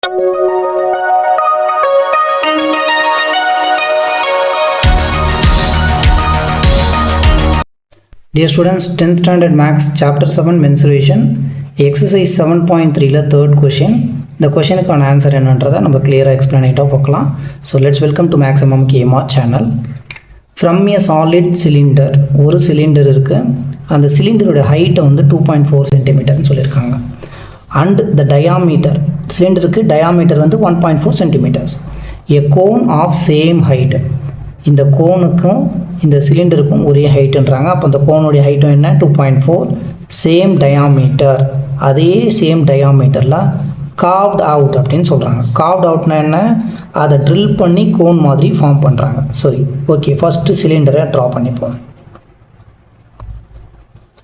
Dear students, 10th standard maths chapter 7 mensuration exercise 7.3 la third question. The question ku answer என்னன்றதை நம்ம clear explain பார்க்கலாம். So let's welcome to Maximum KMR channel. From a solid cylinder, ஒரு cylinder இருக்கு. அந்த சிலிண்டரோட height வந்து 2.4 cm ன்னு சொல்லிருக்காங்க. And the diameter, சிலிண்டருக்கு diameter வந்து 1.4 cm. A cone of same height. இந்த கோனுக்கும் இந்த சிலிண்டருக்கும் ஒரே ஹைட்டுன்றாங்க. அப்போ அந்த கோனுடைய ஹைட்டும் என்ன 2.4, சேம் டயாமீட்டர், அதே சேம் டயாமீட்டரில் கார்வ்ட் அவுட் அப்படின்னு சொல்கிறாங்க. கார்வ்ட் அவுட்னா என்ன, அதை ட்ரில் பண்ணி கோன் மாதிரி ஃபார்ம் பண்ணுறாங்க. ஸோ ஓகே, ஃபஸ்ட்டு சிலிண்டரை ட்ரா பண்ணிப்போம்.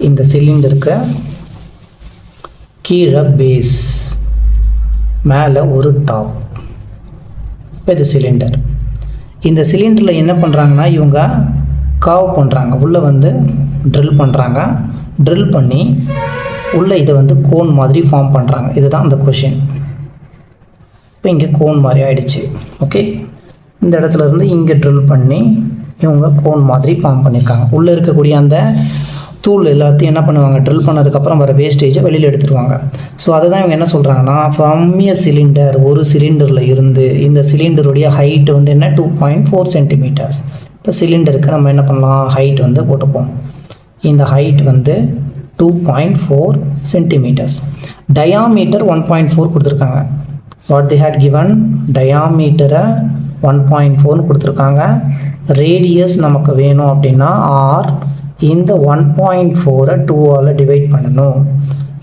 இந்த சிலிண்டருக்கு கீழே பேஸ், மேலே ஒரு டாப். இப்போ இது சிலிண்டர். இந்த சிலிண்டரில் என்ன பண்ணுறாங்கன்னா இவங்க காவ் பண்ணுறாங்க, உள்ளே வந்து ட்ரில் பண்ணுறாங்க. ட்ரில் பண்ணி உள்ளே இதை வந்து கோன் மாதிரி ஃபார்ம் பண்ணுறாங்க. இதுதான் அந்த கொஷின். இப்போ இங்கே கோன் மாதிரி ஆகிடுச்சு. ஓகே, இந்த இடத்துல இருந்து இங்கே ட்ரில் பண்ணி இவங்க கோன் மாதிரி ஃபார்ம் பண்ணியிருக்காங்க. உள்ளே இருக்கக்கூடிய அந்த தூள் எல்லாத்தையும் என்ன பண்ணுவாங்க, ட்ரில் பண்ணதுக்கப்புறம் வர வேஸ்டேஜை வெளியில் எடுத்துருவாங்க. ஸோ அதை தான் இவங்க என்ன சொல்கிறாங்கன்னா, ஃப்ரம் எ சிலிண்டர், ஒரு சிலிண்டரில் இருந்து இந்த சிலிண்டருடைய ஹைட் வந்து என்ன 2.4 cm. இப்போ சிலிண்டருக்கு நம்ம என்ன பண்ணலாம், ஹைட் வந்து போட்டுப்போம். இந்த ஹைட் வந்து 2.4 cm. டயாமீட்டர் 1.4 கொடுத்துருக்காங்க. வாட் தே ஹேட் கிவன், டயாமீட்டரை 1.4 கொடுத்துருக்காங்க. ரேடியஸ் நமக்கு வேணும் அப்படின்னா ஆர், இந்த 1.4 2ஆல் டிவைட் பண்ணணும்.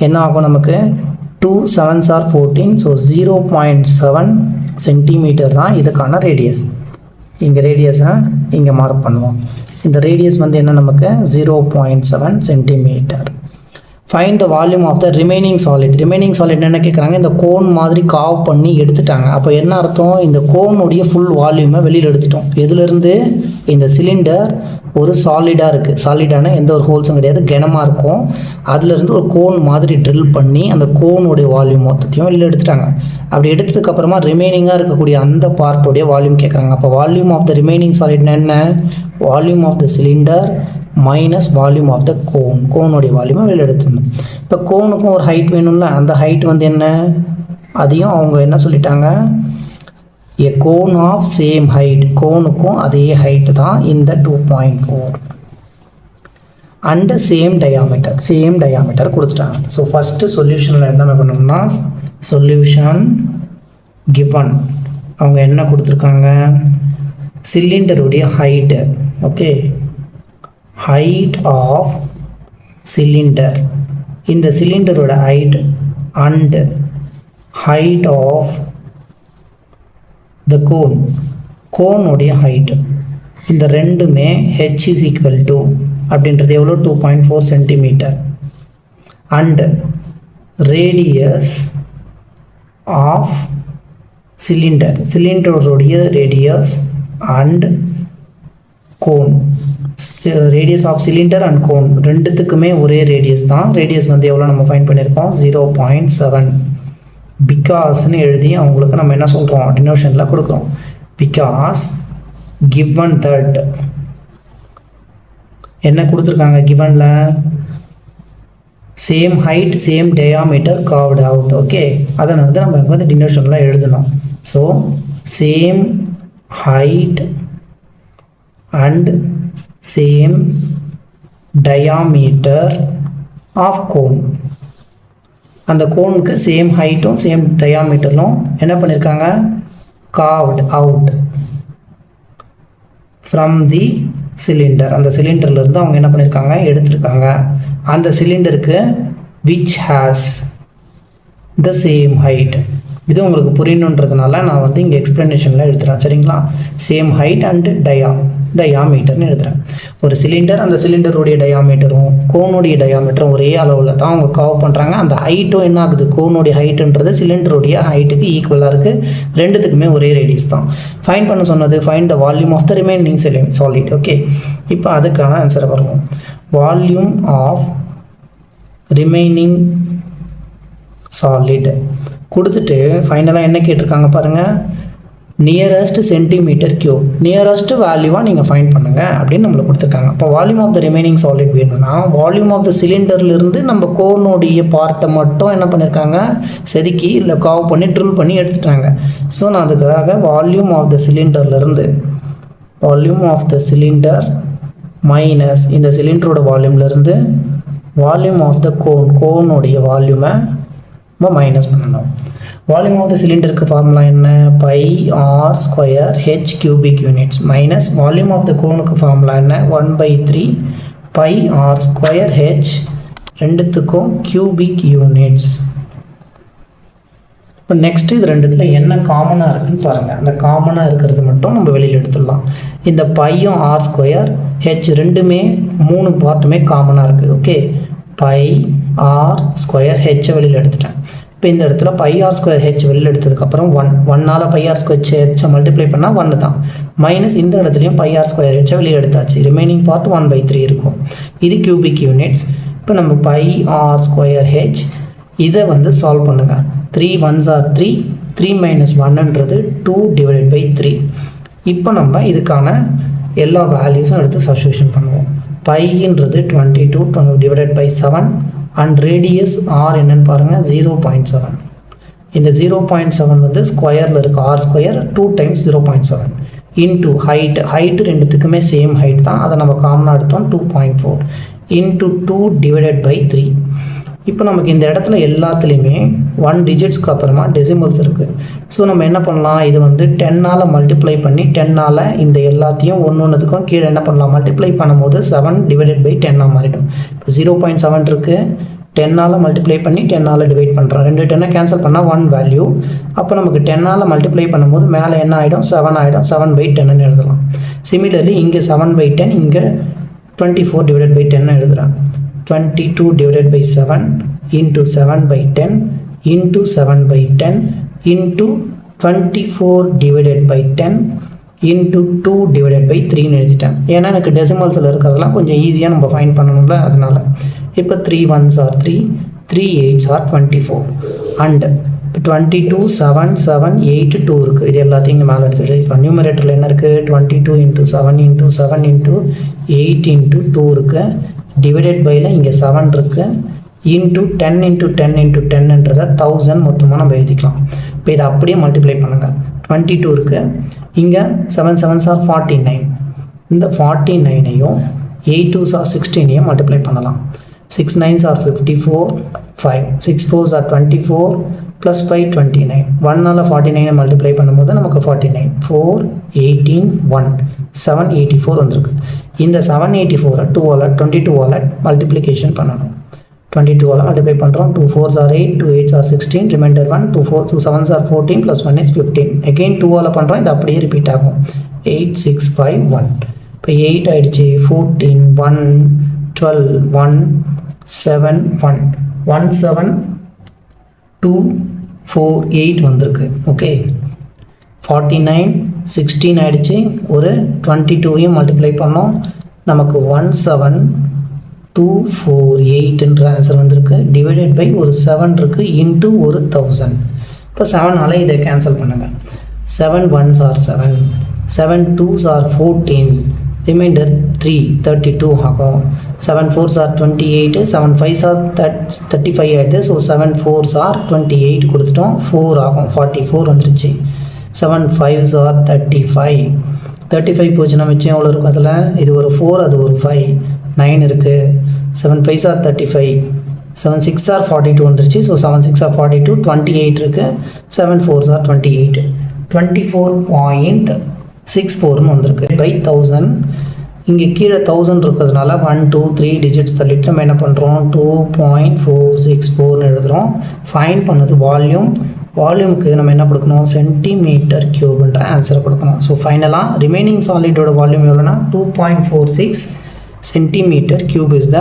என்ன ஆகும் நமக்கு, 2 7s are 14. ஸோ 0.7 சென்டிமீட்டர் தான் இதுக்கான ரேடியஸ். இங்கே ரேடியஸை இங்கே மார்க் பண்ணுவோம். இந்த ரேடியஸ் வந்து என்ன நமக்கு 0.7 centimetre. Find the volume of the remaining solid. Remaining solid என்ன கேட்குறாங்க, இந்த கோன் மாதிரி காவ் பண்ணி எடுத்துட்டாங்க. அப்போ என்ன அர்த்தம், இந்த கோனுடைய ஃபுல் வால்யூமை வெளியில் எடுத்துட்டோம். எதுலேருந்து, இந்த சிலிண்டர் ஒரு சாலிடாக இருக்குது. சாலிடான எந்த ஒரு ஹோல்ஸும் கிடையாது, கனமாக இருக்கும். அதுலேருந்து ஒரு கோன் மாதிரி ட்ரில் பண்ணி அந்த கோனுடைய வால்யூம் மொத்தத்தையும் வெளியில் எடுத்துட்டாங்க. அப்படி எடுத்ததுக்கப்புறமா ரிமைனிங்காக இருக்கக்கூடிய அந்த பார்ட்டுடைய வால்யூம் கேட்குறாங்க. அப்போ வால்யூம் ஆஃப் த ரிமைனிங் சாலிட்னா என்ன, volume of the cylinder minus volume of the cone. கோனுடைய வால்யூமை வெளியில் எடுத்துடணும். இப்போ கோனுக்கும் ஒரு ஹைட் வேணும்ல, அந்த ஹைட் வந்து என்ன, அதையும் அவங்க என்ன சொல்லிட்டாங்க, a cone of same height. கோனுக்கும் அதே ஹைட் தான் இந்த 2.4 and same diameter. Same diameter கொடுத்துட்டாங்க. ஸோ ஃபஸ்ட்டு சொல்யூஷனில் என்ன பண்ணணும்னா, சொல்யூஷன் கிவன் அவங்க என்ன கொடுத்துருக்காங்க, சிலிண்டருடைய height. Okay, height of cylinder, இந்த சிலிண்டரோட height and height of the cone, கோனுடைய ஹைட், இந்த ரெண்டுமே h is equal to அப்படின்றது எவ்வளோ 2.4 centimetre. And radius of cylinder, சிலிண்டருடைய radius and cone, radius of cylinder and cone ரெண்டுத்துக்குமே ஒரே ரேடியஸ் தான். ரேடியஸ் வந்து எவ்வளோ நம்ம ஃபைண்ட் பண்ணியிருக்கோம் 0.7. பிகாஸ்ன்னு எழுதி அவங்களுக்கு நம்ம என்ன சொல்கிறோம், டினோஷனில் கொடுக்குறோம். பிகாஸ் கிவன் தட் என்ன கொடுத்துருக்காங்க, கிவனில் same height same diameter carved out. Okay, அதை வந்து நம்ம வந்து டினோஷனில் எழுதணும். So same height and same diameter of cone. அந்த கோனுக்கு சேம் ஹைட்டும் சேம் டயாமீட்டரும் என்ன பண்ணியிருக்காங்க, carved out from the cylinder. அந்த சிலிண்டர்லேருந்து அவங்க என்ன பண்ணியிருக்காங்க, எடுத்திருக்காங்க. அந்த சிலிண்டருக்கு which has the same height. இது உங்களுக்கு புரியணுன்றதுனால நான் வந்து இங்கே எக்ஸ்ப்ளனேஷனில் எழுதுகிறேன். சரிங்களா, சேம் ஹைட் அண்ட் டயாமீட்டர்னு எழுதுகிறேன். ஒரு சிலிண்டர், அந்த சிலிண்டருடைய டயாமீட்டரும் கோனுடைய டயாமீட்டரும் ஒரே அளவில் தான் அவங்க காவ் பண்ணுறாங்க. அந்த ஹைட்டும் என்ன ஆகுது, கோனுடைய ஹைட்டுன்றது சிலிண்டருடைய ஹைட்டுக்கு ஈக்குவலாக இருக்குது. ரெண்டுத்துக்குமே ஒரே ரேடியஸ் தான். ஃபைண்ட் பண்ண சொன்னது find the volume of the remaining solid. Okay, இப்போ அதுக்கான ஆன்சரை வருவோம். வால்யூம் ஆஃப் ரிமைனிங் சாலிட் கொடுத்துட்டு ஃபைனலாக என்ன கேட்டிருக்காங்க பாருங்கள், நியரஸ்ட் சென்டிமீட்டர் கியூப், நியரஸ்ட் வேல்யூவாக நீங்கள் ஃபைண்ட் பண்ணுங்கள் அப்படின்னு நம்மளுக்கு கொடுத்துருக்காங்க. இப்போ volume of the remaining solid வேணும்னா வால்யூம் ஆஃப் த சிலிண்டர்லேருந்து நம்ம கோனுடைய பார்ட்டை மட்டும் என்ன பண்ணியிருக்காங்க, செதுக்கி இல்லை காவ் பண்ணி ட்ரில் பண்ணி எடுத்துட்டாங்க. ஸோ நான் அதுக்காக வால்யூம் ஆஃப் த சிலிண்டர்லேருந்து volume of the cylinder minus இந்த சிலிண்டரோட வால்யூம்லேருந்து வால்யூம் ஆஃப் த கோனுடைய வால்யூமை நம்ம மைனஸ் பண்ணணும். வால்யூம் ஆஃப் த சிலிண்டருக்கு ஃபார்முலா என்ன, pi r square h cubic units minus volume of the கோனுக்கு ஃபார்முலா என்ன, 1/3 பை ஆர் ஸ்கொயர் ஹெச், ரெண்டுத்துக்கும் கியூபிக் யூனிட்ஸ். இப்போ நெக்ஸ்ட்டு இது ரெண்டுத்தில் என்ன காமனாக இருக்குதுன்னு பாருங்கள். அந்த காமனாக இருக்கிறது மட்டும் நம்ம வெளியில் எடுத்துடலாம். இந்த பையும் ஆர் ஸ்கொயர் ஹெச் ரெண்டுமே 3 பார்ட்டுமே காமனாக இருக்குது. ஓகே, பை ஆர் ஸ்கொயர் ஹெச்சை வெளியில் எடுத்துட்டேன். இப்போ இந்த இடத்துல பை ஆர் ஸ்கொயர் ஹெச் வெளியில் எடுத்ததுக்கப்புறம் 1 பை ஆர் ஸ்கொயர் ஹெச்சை மல்டிப்ளை பண்ணால் 1 தான். மைனஸ் இந்த இடத்துலையும் பை ஆர் ஸ்கொயர் ஹெச்சை வெளியே எடுத்தாச்சு. ரிமைனிங் பார்ட் 1/3 இருக்கும். இது கியூபிக் யூனிட்ஸ். இப்போ நம்ம பை ஆர் ஸ்கொயர் ஹெச் இதை வந்து சால்வ் பண்ணுங்கள். 3 1s are 3, 3 minus 1ன்றது 2/3. இப்போ நம்ம இதுக்கான எல்லா வேல்யூஸும் எடுத்து சப்ஸ்டிட்யூஷன் பண்ணுவோம். பைன்றது 22 divided by 7 and radius R என்னன்னு பாருங்கள் 0.7. இந்த 0.7 வந்து ஸ்கொயரில் இருக்குது. R square 2 times 0.7 into height ரெண்டுத்துக்குமே சேம் ஹைட் தான், அதை நம்ம காமனாக எடுத்தோம் 2.4 இன்ட்டு 2/3. இப்போ நமக்கு இந்த இடத்துல எல்லாத்துலேயுமே 1 டிஜிட்ஸ்க்கு அப்புறமா டெசிமல்ஸ் இருக்குது. ஸோ நம்ம என்ன பண்ணலாம், இது வந்து 10ஆல் மல்டிப்ளை பண்ணி 10ஆல் இந்த எல்லாத்தையும் ஒன்றுத்துக்கும் கீழே என்ன பண்ணலாம், மல்டிப்ளை பண்ணும்போது 7/10 மாறிடும். இப்போ 0.7 இருக்குது, 10ஆல் மல்டிப்ளை பண்ணி 10ஆல் டிவைட் பண்ணுறோம். 2 10 கேன்சல் பண்ணால் 1 வேல்யூ. அப்போ நமக்கு 10ஆல் மல்டிப்ளை பண்ணும்போது மேலே என்ன ஆகிடும், 7 ஆகிடும். 7/10 எழுதலாம். சிமிலர்லி இங்கே 7/10, இங்கே 24/10 எழுதுகிறேன். 22/7 into 7/10 into 7/10 into 24/10 into 2/3 எழுதிட்டேன். ஏன்னா எனக்கு டெசிமல்ஸில் இருக்கிறதெல்லாம் கொஞ்சம் ஈஸியாக நம்ம ஃபைண்ட் பண்ணணும்ல, அதனால். இப்போ 3 1s are 3, 3 8s are 24 and 22 7 7 8 2 இருக்குது. இது எல்லாத்தையும் இங்கே மேலே எடுத்துகிட்டு இப்போ நியூமரேட்டரில் என்ன இருக்குது, 22 into 7 into 7 into 8 into 2 இருக்குது. டிவைடட் பையில் இங்கே 7 இருக்குது. இன்ட்டு 10 into 10 into 10ன்றதை 1000 மொத்தமாக நம்ம எழுதிக்கலாம். இப்போ இதை அப்படியே மல்டிப்ளை பண்ணுங்கள். 22 இருக்குது, இங்கே 7 7s are 49. இந்த 49ஐயும் 8 2s are 16ஐயும் மல்டிப்ளை பண்ணலாம். 6 9s are 54, 5 6 4s are 24 + 5 29. 1ஆல் 49 multiply பண்ணும்போது நமக்கு 49 4 18 1 784 வந்திருக்கு. இந்த 784 22ஆல் மல்டிப்ளிகேஷன் பண்ணணும். 22ஆல் மல்டிப்ளை பண்ணுறோம். 2 4s are 8, 2 8s are 16, remainder 1, 2 7s are 14 + 1 is 15. Again 2ஆல் பண்ணுறோம், இது அப்படியே ரிப்பீட் ஆகும். 8 6 5 1. இப்போ 8 ஆகிடுச்சு. 14 1 12 1 7 1 1 7 2 4 8 வந்திருக்கு. ஓகே, 49 16 ஆகிடுச்சு. ஒரு 22ஐயும் மல்டிப்ளை பண்ணோம், நமக்கு 17248ன்ற ஆன்சர் வந்திருக்கு. டிவைடட் பை ஒரு 7 இருக்குது, இன்ட்டு ஒரு 1000. இப்போ 7ஆல் இதை கேன்சல் பண்ணுங்கள். 7 1s are 7, 7 2s are 14, reminder 3 32 ஆகும். 7 4s are 28, 7 5s are 35 ஆகிடுது. ஸோ 7 4s are 28 கொடுத்துட்டோம், 4 ஆகும், 44 வந்துருச்சு. 7 5s are 35, 35 போச்சுன்னா மிச்சம் எவ்வளோ இருக்கும், அதில் இது ஒரு 4, அது ஒரு 5 9 இருக்குது. 7 5s are 35, 7 6s are 42 வந்துருச்சு. ஸோ 7 6s are 42, 28 இருக்குது. 7 4s are 28, 24.64ன்னு வந்திருக்கு. பை 1000, இங்கே கீழே 1000 இருக்கிறதுனால 1 2 3 டிஜிட்ஸ் தள்ளிட்டு நம்ம என்ன பண்ணுறோம், 2.464ன்னு எழுதுகிறோம். ஃபைன் பண்ணது வால்யூமுக்கு நம்ம என்ன கொடுக்கணும், சென்டிமீட்டர் கியூப்ன்ற ஆன்சரை கொடுக்கணும். ஸோ ஃபைனலாக ரிமைனிங் சாலிடோட வால்யூம் எவ்வளோனா 2.46 centimetre cube is the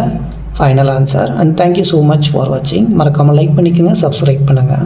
final answer. And thank you so much for வாட்சிங். மறக்காமல் லைக் பண்ணிக்கோங்க, சப்ஸ்கிரைப் பண்ணுங்கள்.